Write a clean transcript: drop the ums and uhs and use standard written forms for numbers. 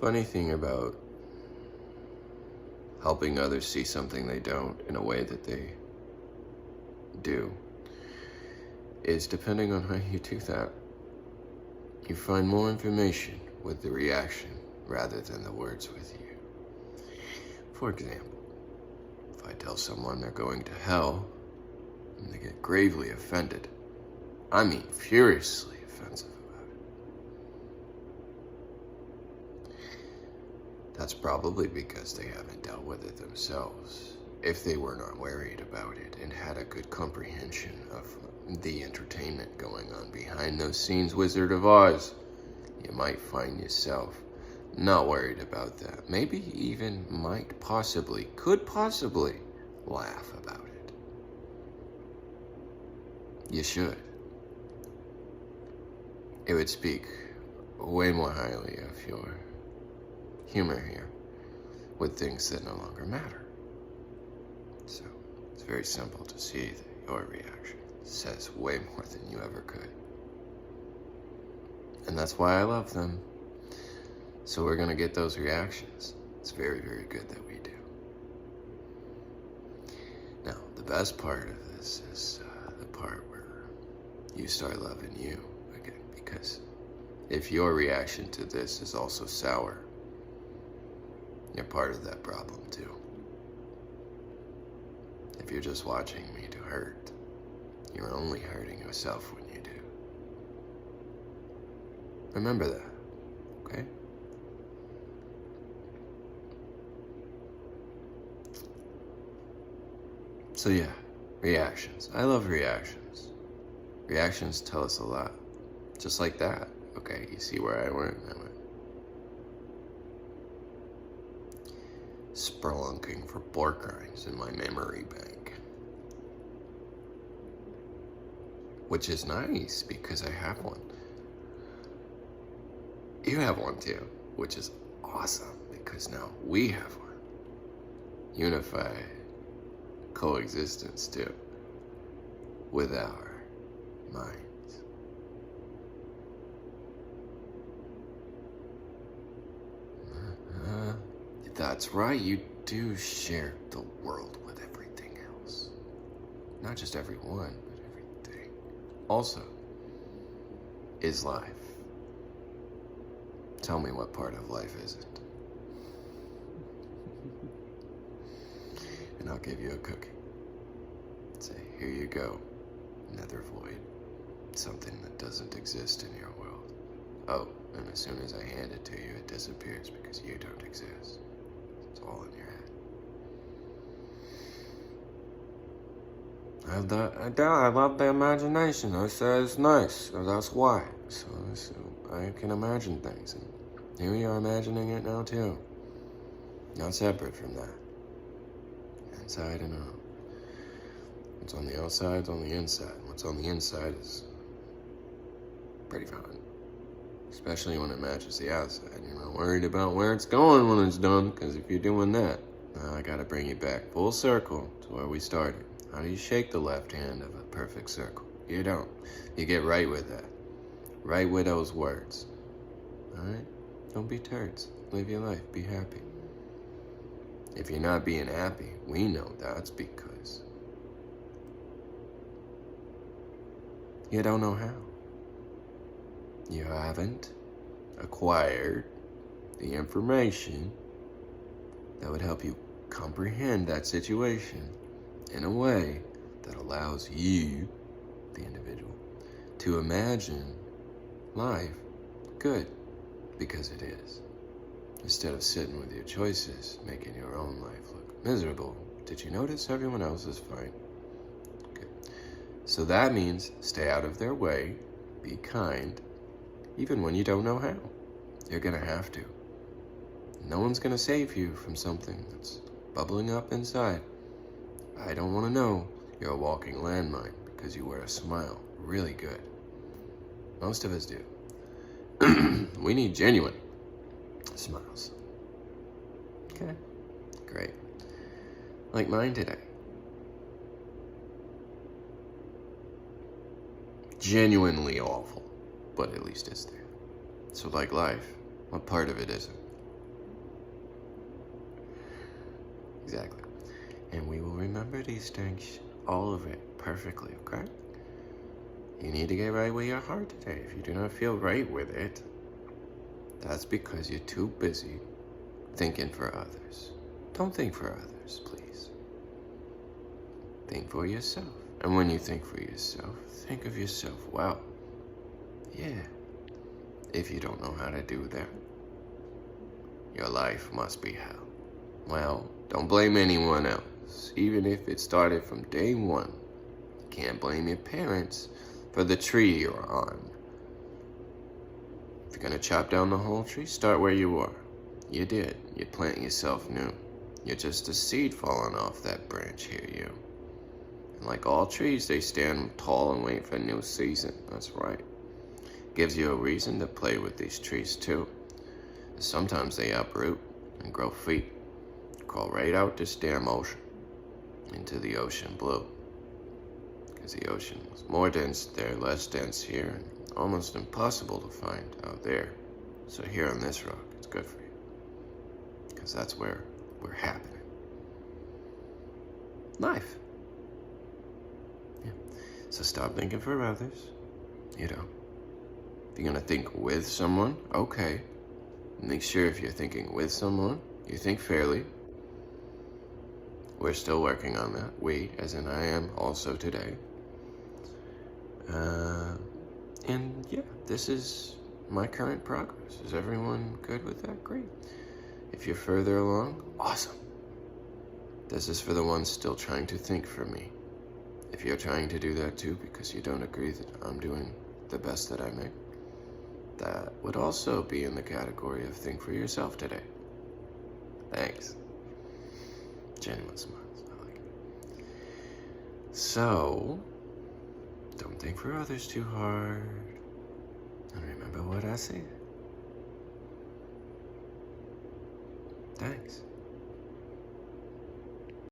Funny thing about helping others see something they don't in a way that they do is depending on how you do that, you find more information with the reaction rather than the words with you. For example, if I tell someone they're going to hell and they get gravely offended, I mean furiously offensive about it, that's probably because they haven't dealt with it themselves. If they were not worried about it and had a good comprehension of the entertainment going on behind those scenes, Wizard of Oz, you might find yourself not worried about that. Maybe even could possibly laugh about it. You should. It would speak way more highly of your humor here with things that no longer matter. So it's very simple to see that your reaction says way more than you ever could. And that's why I love them. So we're gonna get those reactions. It's very, very good that we do. Now, the best part of this is the part where you start loving you again. Because if your reaction to this is also sour, you're part of that problem too. If you're just watching me to hurt, you're only hurting yourself when you do. Remember that, okay? So yeah, reactions. I love reactions. Reactions tell us a lot. Just like that. Okay, you see where I went? I went spelunking for Borkines in my memory bank. Which is nice because I have one. You have one too, which is awesome because now we have one. Unified coexistence too with our minds. That's right, you do share the world with everything else. Not just everyone, but everything. Also, is life. Tell me what part of life isn't. And I'll give you a cookie. Say, here you go, nether void. Something that doesn't exist in your world. Oh, and as soon as I hand it to you, it disappears because you don't exist. It's all in your head. I love the imagination. I say it's nice. That's why. So I can imagine things. And here we are imagining it now too. Not separate from that. Inside and out. What's on the outside is on the inside. What's on the inside is pretty fun. Especially when it matches the outside. You're not worried about where it's going when it's done, because if you're doing that, now I gotta bring you back full circle to where we started. How do you shake the left hand of a perfect circle? You don't. You get right with that. Right with those words. Alright? Don't be turds. Live your life. Be happy. If you're not being happy, we know that's because you don't know how. You haven't acquired the information that would help you comprehend that situation in a way that allows you, the individual, to imagine life good, because it is. Instead of sitting with your choices, making your own life look miserable. Did you notice everyone else is fine? Good. So that means stay out of their way, be kind, even when you don't know how. You're gonna have to. No one's gonna save you from something that's bubbling up inside. I don't wanna know you're a walking landmine because you wear a smile really good. Most of us do. We need genuine smiles. Okay, great. Like mine today. Genuinely awful, but at least it's there. So like life, what part of it isn't? Exactly. And we will remember these things, all of it, perfectly, okay? You need to get right with your heart today. If you do not feel right with it, that's because you're too busy thinking for others. Don't think for others, please. Think for yourself. And when you think for yourself, think of yourself well. Yeah. If you don't know how to do that, your life must be hell. Well, don't blame anyone else, even if it started from day one. You can't blame your parents for the tree you're on. If you're gonna chop down the whole tree, start where you are. You did. You plant yourself new. You're just a seed falling off that branch here, you. And like all trees, they stand tall and wait for a new season. That's right. Gives you a reason to play with these trees too. Sometimes they uproot and grow feet. Crawl right out this damn ocean. Into the ocean blue. Because the ocean is more dense there, less dense here, and almost impossible to find out there. So here on this rock, it's good for you. Because that's where we're happening. Life. Yeah. So stop thinking for others. You know. If you're gonna think with someone, okay. Make sure if you're thinking with someone, you think fairly. We're still working on that. We, as in I am, also today. And yeah, this is my current progress. Is everyone good with that? Great. If you're further along, awesome. This is for the ones still trying to think for me. If you're trying to do that too because you don't agree that I'm doing the best that I may, that would also be in the category of think for yourself today. Thanks. Genuine smiles. I like it. So, don't think for others too hard. And remember what I said. Thanks.